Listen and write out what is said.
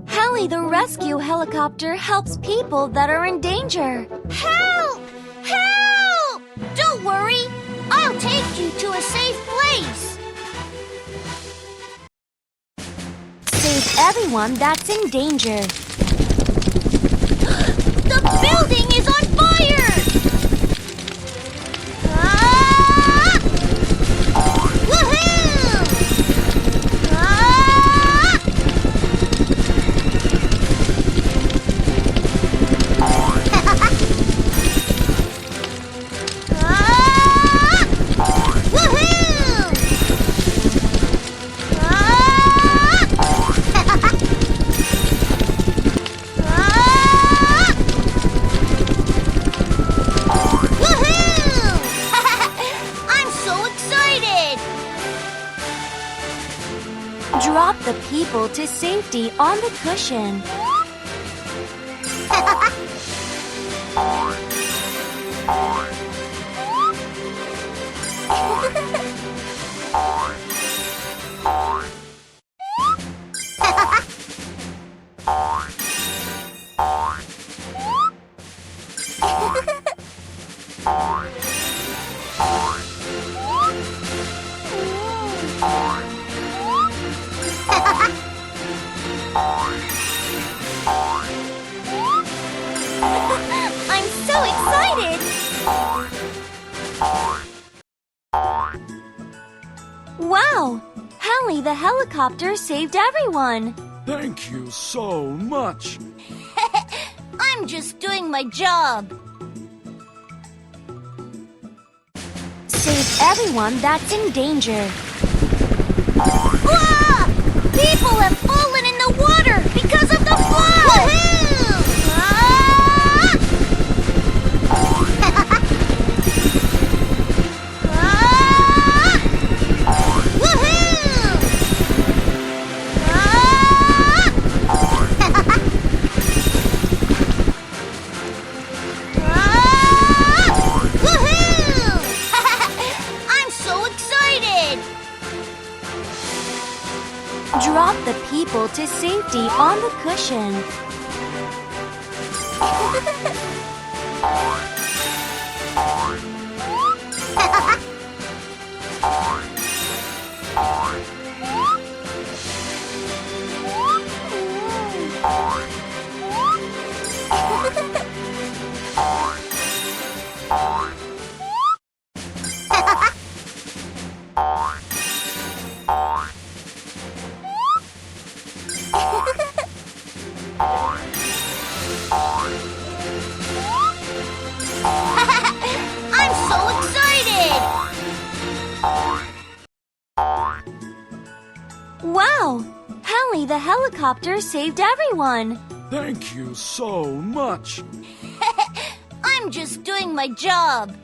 Heli, the rescue helicopter, helps people that are in danger. Help! Help! Don't worry. I'll take you to a safe place. Save everyone that's in danger. The building is on fire! Woohoo! Drop the people to safety on the cushion. I'm so excited! Wow! Heli, the helicopter, saved everyone. Thank you so much. I'm just doing my job. Save everyone that's in danger. Wah! People have fallen in the water because of the flood! Woohoo! Drop the people to safety on the cushion. I'm so excited! Wow! Heli, the helicopter, saved everyone. Thank you so much. I'm just doing my job.